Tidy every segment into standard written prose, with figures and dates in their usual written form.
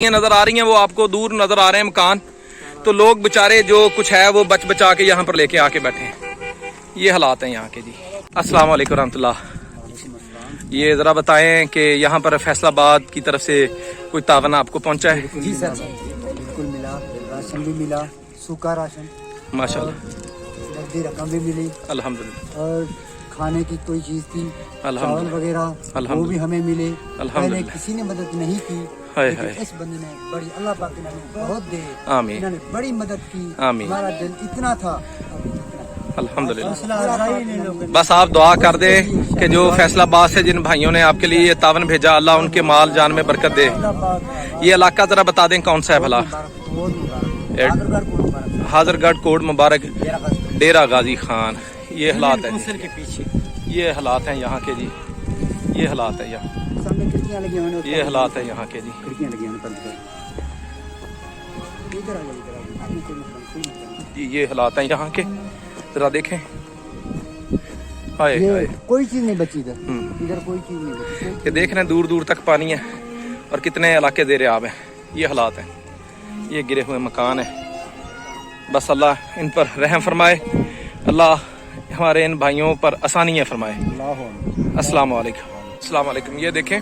नजर आ रही हैं, वो आपको दूर नजर आ रहे हैं मकान। तो लोग बेचारे जो कुछ है वो बच बचा के यहाँ पर लेके आके बैठे हैं। ये हालात हैं यहाँ के जी। अस्सलाम वालेकुम रहमतुल्लाह। ये ज़रा बताएं कि यहाँ पर फैसलाबाद की तरफ से कोई तावन आपको पहुँचा है? जी सर, बिल्कुल मिला, राशन भी मिला, सूखा राशन माशाल्लाह, नकदी रकम भी मिली अल्हम्दुलिल्लाह, और खाने की कोई चीज़ थी, चावल अल्हम्दुलिल्लाह, वगैरह वो भी हमें मिले। पहले अल्हम्दुलिल्लाह। किसी ने मदद नहीं की, हाय लेकिन हाय, इस बंदे ने बड़ी, अल्लाह पाक ने हमें बहुत दे, आमीन इन्होंने बड़ी मदद की। आमीन, हमारा दिल इतना था, अल्हम्दुलिल्लाह। बस आप दुआ कर दे कि जो फैसलाबाद से जिन भाइयों ने आपके लिए ये तावन भेजा, अल्लाह उनके माल जान में बरकत दे। ये इलाका जरा बता दें कौन सा है भला? हाजरगढ़ कोट मुबारक, डेरा गाजी खान। ये हालात है, ये हालात हैं यहाँ के जी। ये हालात है यहाँ, ये हालात है यहाँ के जी। जी ये हालात हैं यहाँ के, जरा देखें। हाय हाय, कोई चीज़ नहीं बची इधर, इधर कोई चीज़ नहीं बची। ये देख रहे हैं दूर दूर तक पानी है और कितने इलाके ज़ेरे आब हैं। ये हालात हैं, ये गिरे हुए मकान है। बस अल्लाह इन पर रहम फरमाए, अल्लाह हमारे इन भाइयों पर आसानियाँ फरमाए। अस्सलाम वालेकुम, अस्सलाम वालेकुम। ये देखें,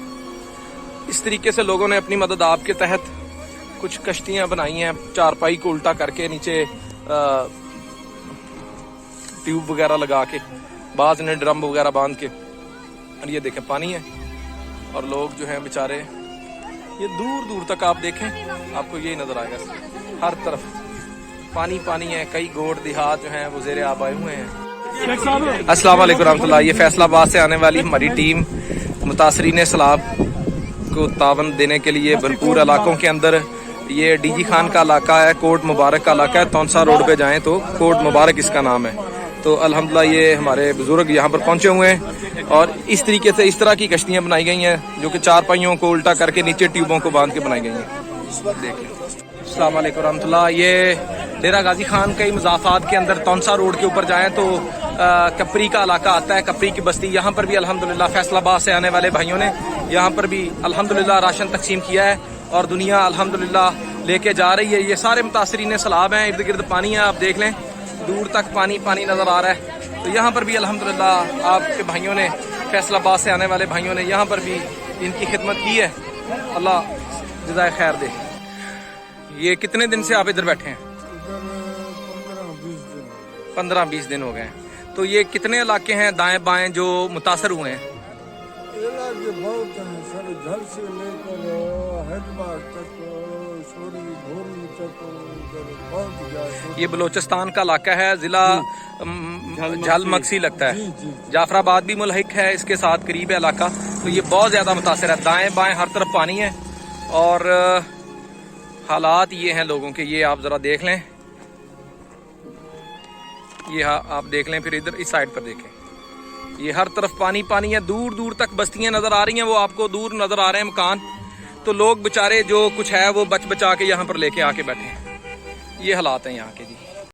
इस तरीके से लोगों ने अपनी मदद आपके तहत कुछ कश्तियाँ बनाई हैं, चारपाई को उल्टा करके नीचे ट्यूब वगैरह लगा के, बाज़ ने ड्रम वगैरह बांध के। और ये देखें पानी है और लोग जो हैं बेचारे, ये दूर दूर तक आप देखें आपको यही नजर आएगा, हर तरफ पानी पानी है। कई गोड़ देहात जो हैं वो ज़ेरे आब आए हुए हैं। अस्सलाम वालेकुम रहमतुल्लाह। ये फैसलाबाद से आने वाली हमारी टीम मुतासरीन सैलाब को तावन देने के लिए भरपूर इलाकों के अंदर, ये डीजी खान का इलाका है, कोट मुबारक का इलाका है। तौनसा रोड पे जाएं तो कोट मुबारक इसका नाम है। तो अल्हम्दुलिल्लाह ये हमारे बुजुर्ग यहाँ पर पहुँचे हुए हैं और इस तरीके से इस तरह की कश्तियाँ बनाई गई हैं जो कि चार पहियों को उल्टा करके नीचे ट्यूबों को बांध के बनाई गई हैं। देख लें। अस्सलाम वालेकुम रहमतुल्लाह। ये डेरा गाजी खान कई मज़ाफ़ात के अंदर तौनसा रोड के ऊपर जाएँ तो कपरी का इलाका आता है, कपरी की बस्ती। यहाँ पर भी अल्हम्दुलिल्लाह फैसलाबाद से आने वाले भाइयों ने यहाँ पर भी अल्हम्दुलिल्लाह राशन तकसीम किया है और दुनिया अल्हम्दुलिल्लाह लेके जा रही है। ये सारे मुतासरीन सैलाब हैं, इर्द गिर्द पानी है, आप देख लें दूर तक पानी पानी नज़र आ रहा है। तो यहाँ पर भी अल्हम्दुलिल्लाह आपके भाइयों ने, फैसलाबाद से आने वाले भाइयों ने यहाँ पर भी इनकी खिदमत की है, अल्लाह जज़ाए खैर दे। ये कितने दिन से आप इधर बैठे हैं? 15-20 दिन हो गए हैं। तो ये कितने इलाके हैं दाएं बाएं जो मुतासर हुए हैं? इलाके बहुत हैं सर, झल से लेकर हैदराबाद तक, सोरी भोरी तक, बहुत ज्यादा। ये बलोचिस्तान का इलाका है, जिला झल मक्सी लगता है। जाफराबाद भी मुल्हिक है इसके साथ, करीब है इलाका। तो ये बहुत ज्यादा मुतासर है, दाएं बाएं हर तरफ पानी है और हालात ये हैं लोगों के। ये आप जरा देख लें, ये आप देख लें, फिर इधर इस साइड पर देखें, ये हर तरफ पानी पानी है। दूर दूर तक बस्तियां नजर आ रही हैं, वो आपको दूर नजर आ रहे हैं मकान। तो लोग बेचारे जो कुछ है वो बच बचा के यहाँ पर लेके आके बैठे हैं। ये हालात हैं यहाँ के जी।